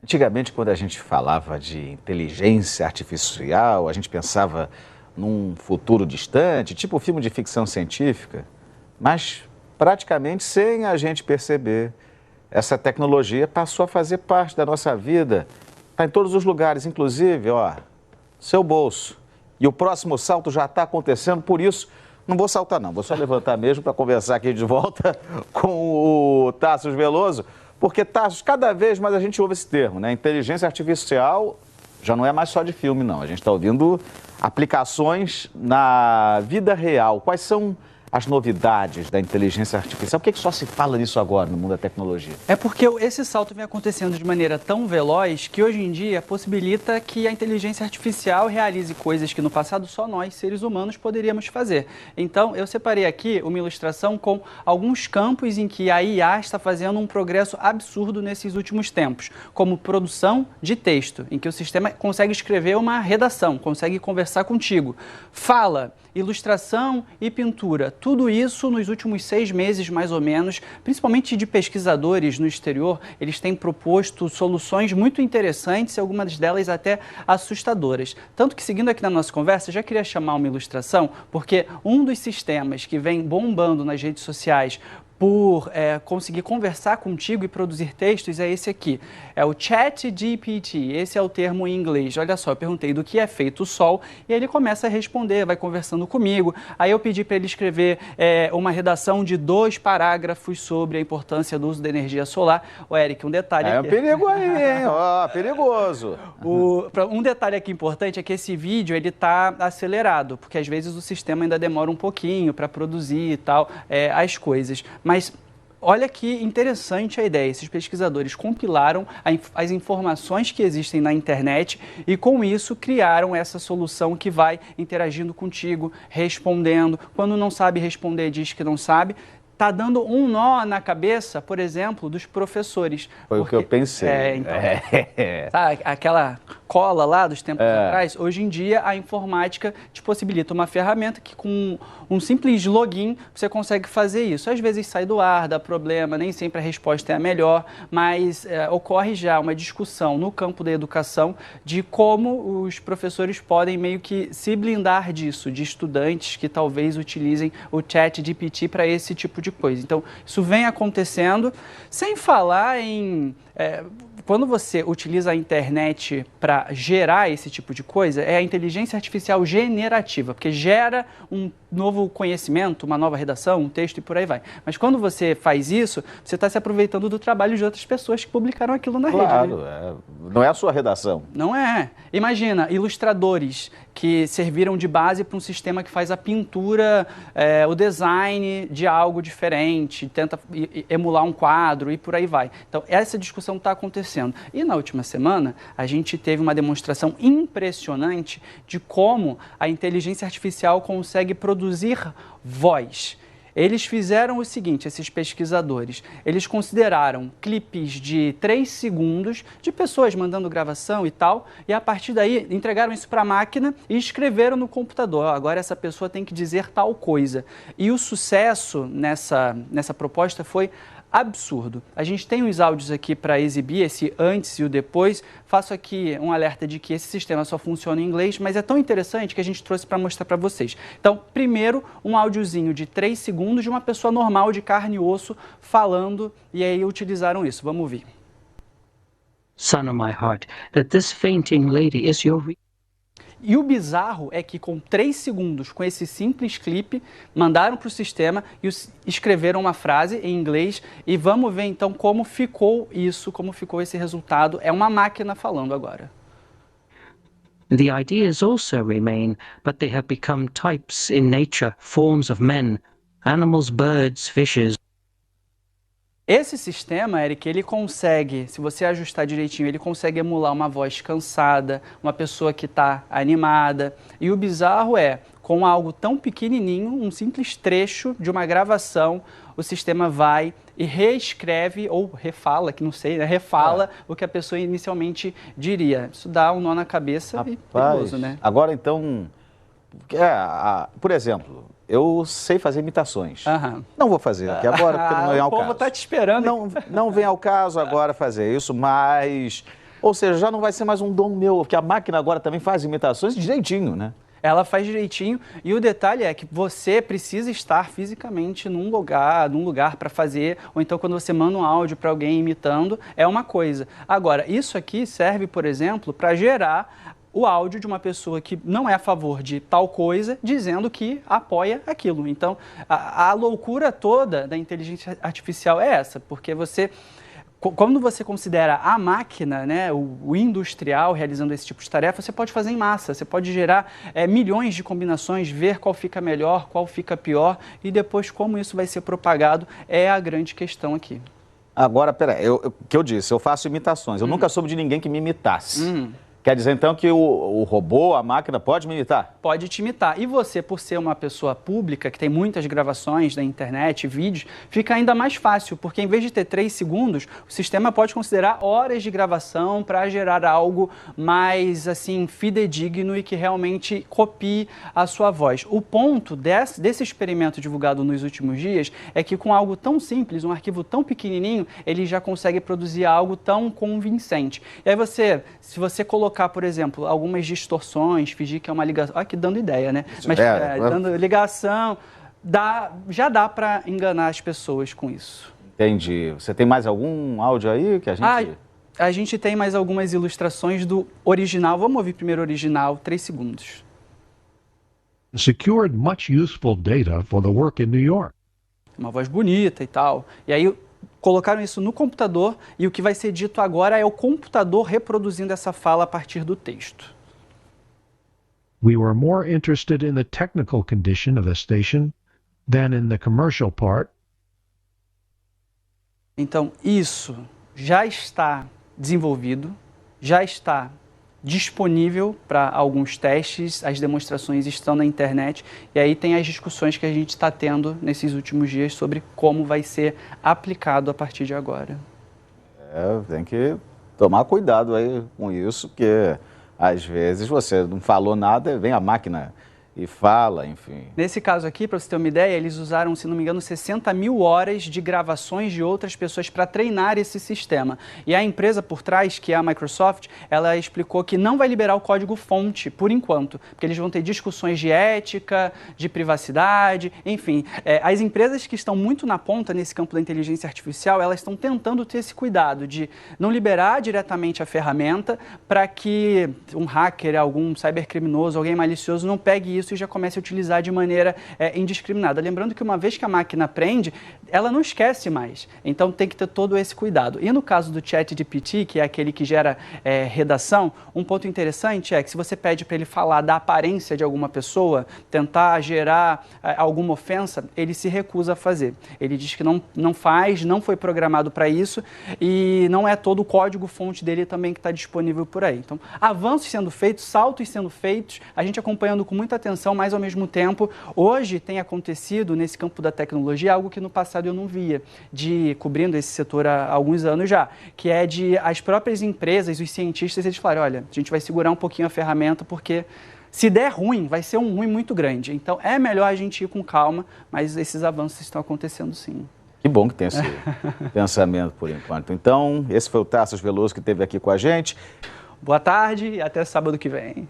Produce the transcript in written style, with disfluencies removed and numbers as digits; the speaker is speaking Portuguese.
Antigamente, quando a gente falava de inteligência artificial, a gente pensava num futuro distante, tipo filme de ficção científica, mas praticamente sem a gente perceber, essa tecnologia passou a fazer parte da nossa vida, está em todos os lugares, inclusive, ó, seu bolso. E o próximo salto já está acontecendo, por isso, não vou saltar não, vou só levantar mesmo para conversar aqui de volta com o Tasso Veloso. Porque, Tasso, cada vez mais a gente ouve esse termo, né? Inteligência artificial já não é mais só de filme, não. A gente está ouvindo aplicações na vida real. Quais são as novidades da inteligência artificial? Por que só se fala nisso agora no mundo da tecnologia? É porque esse salto vem acontecendo de maneira tão veloz que hoje em dia possibilita que a inteligência artificial realize coisas que no passado só nós, seres humanos, poderíamos fazer. Então, eu separei aqui uma ilustração com alguns campos em que a IA está fazendo um progresso absurdo nesses últimos tempos, como produção de texto, em que o sistema consegue escrever uma redação, consegue conversar contigo, fala, ilustração e pintura. Tudo isso nos últimos 6 meses, mais ou menos, principalmente de pesquisadores no exterior, eles têm proposto soluções muito interessantes e algumas delas até assustadoras. Tanto que, seguindo aqui na nossa conversa, já queria chamar uma ilustração, porque um dos sistemas que vem bombando nas redes sociais por conseguir conversar contigo e produzir textos é esse aqui. É o ChatGPT, esse é o termo em inglês. Olha só, eu perguntei do que é feito o Sol e ele começa a responder, vai conversando comigo. Aí eu pedi para ele escrever uma redação de 2 parágrafos sobre a importância do uso da energia solar. Ô, Eric, um detalhe... É um perigo aí, hein? Ó, perigoso. Um detalhe aqui importante é que esse vídeo ele está acelerado, porque às vezes o sistema ainda demora um pouquinho para produzir e tal, as coisas. Mas olha que interessante a ideia. Esses pesquisadores compilaram as informações que existem na internet e, com isso, criaram essa solução que vai interagindo contigo, respondendo. Quando não sabe responder, diz que não sabe. Está dando um nó na cabeça, por exemplo, dos professores. Foi o que eu pensei. Então, sabe, aquela cola lá dos tempos atrás, hoje em dia a informática te possibilita uma ferramenta que com um simples login você consegue fazer isso. Às vezes sai do ar, dá problema, nem sempre a resposta é a melhor, mas ocorre já uma discussão no campo da educação de como os professores podem meio que se blindar disso, de estudantes que talvez utilizem o ChatGPT para esse tipo de coisa. Então, isso vem acontecendo, sem falar em... quando você utiliza a internet para gerar esse tipo de coisa, é a inteligência artificial generativa, porque gera um novo conhecimento, uma nova redação, um texto e por aí vai. Mas quando você faz isso, você está se aproveitando do trabalho de outras pessoas que publicaram aquilo na rede. Claro, não é a sua redação. Não é. Imagina, ilustradores que serviram de base para um sistema que faz a pintura, o design de algo diferente, tenta emular um quadro e por aí vai. Então, essa discussão está acontecendo. E na última semana, a gente teve uma demonstração impressionante de como a inteligência artificial consegue produzir voz. Eles fizeram o seguinte, esses pesquisadores, eles consideraram clipes de 3 segundos de pessoas mandando gravação e tal, e a partir daí entregaram isso para a máquina e escreveram no computador, agora essa pessoa tem que dizer tal coisa. E o sucesso nessa proposta foi absurdo. A gente tem uns áudios aqui para exibir, esse antes e o depois. Faço aqui um alerta de que esse sistema só funciona em inglês, mas é tão interessante que a gente trouxe para mostrar para vocês. Então, primeiro, um áudiozinho de 3 segundos de uma pessoa normal, de carne e osso, falando, e aí utilizaram isso. Vamos ouvir. Son of my heart, that this fainting lady is your... E o bizarro é que com 3 segundos, com esse simples clipe, mandaram para o sistema e escreveram uma frase em inglês e vamos ver então como ficou isso, como ficou esse resultado. É uma máquina falando agora. The ideas also remain, but they have become types in nature, forms of men, animals, birds, fishes. Esse sistema, Eric, ele consegue, se você ajustar direitinho, ele consegue emular uma voz cansada, uma pessoa que está animada. E o bizarro é, com algo tão pequenininho, um simples trecho de uma gravação, o sistema vai e reescreve, ou refala, que não sei, né? Refala o que a pessoa inicialmente diria. Isso dá um nó na cabeça. Rapaz, e perigoso, né? Agora, então, por exemplo... Eu sei fazer imitações. Não vou fazer aqui agora, porque não vem ao caso. O povo está te esperando. Não vem ao caso agora fazer isso, mas Ou seja, já não vai ser mais um dom meu, porque a máquina agora também faz imitações direitinho, né? Ela faz direitinho e o detalhe é que você precisa estar fisicamente num lugar para fazer, ou então quando você manda um áudio para alguém imitando, é uma coisa. Agora, isso aqui serve, por exemplo, para gerar o áudio de uma pessoa que não é a favor de tal coisa, dizendo que apoia aquilo. Então, a loucura toda da inteligência artificial é essa, porque quando você considera a máquina, né, o industrial realizando esse tipo de tarefa, você pode fazer em massa, você pode gerar milhões de combinações, ver qual fica melhor, qual fica pior e depois como isso vai ser propagado é a grande questão aqui. Agora, peraí, o que eu disse, eu faço imitações, eu nunca soube de ninguém que me imitasse. Quer dizer, então, que o robô, a máquina, pode me imitar? Pode te imitar. E você, por ser uma pessoa pública, que tem muitas gravações na internet, vídeos, fica ainda mais fácil, porque em vez de ter 3 segundos, o sistema pode considerar horas de gravação para gerar algo mais, assim, fidedigno e que realmente copie a sua voz. O ponto desse experimento divulgado nos últimos dias é que com algo tão simples, um arquivo tão pequenininho, ele já consegue produzir algo tão convincente. E aí se você colocar, por exemplo, algumas distorções, fingir que é uma ligação, aqui dando ideia, né? Mas dando ligação, já dá para enganar as pessoas com isso. Entendi. Você tem mais algum áudio aí que a gente... A gente tem mais algumas ilustrações do original. Vamos ouvir primeiro o original, 3 segundos. Secured much useful data for the work in New York. Uma voz bonita e tal. E aí colocaram isso no computador e o que vai ser dito agora é o computador reproduzindo essa fala a partir do texto. We were more interested in the technical condition of the station than in the commercial part. Então, isso já está desenvolvido, já está disponível para alguns testes, as demonstrações estão na internet e aí tem as discussões que a gente está tendo nesses últimos dias sobre como vai ser aplicado a partir de agora. Tem que tomar cuidado aí com isso, porque às vezes você não falou nada, vem a máquina e fala, enfim. Nesse caso aqui, para você ter uma ideia, eles usaram, se não me engano, 60 mil horas de gravações de outras pessoas para treinar esse sistema. E a empresa por trás, que é a Microsoft, ela explicou que não vai liberar o código-fonte, por enquanto, porque eles vão ter discussões de ética, de privacidade, enfim. As empresas que estão muito na ponta nesse campo da inteligência artificial, elas estão tentando ter esse cuidado de não liberar diretamente a ferramenta para que um hacker, algum cybercriminoso, alguém malicioso não pegue isso e já comece a utilizar de maneira indiscriminada. Lembrando que uma vez que a máquina aprende, ela não esquece mais. Então tem que ter todo esse cuidado. E no caso do ChatGPT, que é aquele que gera redação, um ponto interessante é que se você pede para ele falar da aparência de alguma pessoa, tentar gerar alguma ofensa, ele se recusa a fazer. Ele diz que não faz, não foi programado para isso e não é todo o código-fonte dele também que está disponível por aí. Então, avanços sendo feitos, saltos sendo feitos, a gente acompanhando com muita atenção, mas ao mesmo tempo, hoje tem acontecido nesse campo da tecnologia algo que no passado eu não via, cobrindo esse setor há alguns anos já, que é de as próprias empresas, os cientistas, eles falarem, olha, a gente vai segurar um pouquinho a ferramenta porque se der ruim, vai ser um ruim muito grande. Então é melhor a gente ir com calma, mas esses avanços estão acontecendo sim. Que bom que tem esse pensamento por enquanto. Então, esse foi o Tarsos Veloso que esteve aqui com a gente. Boa tarde e até sábado que vem.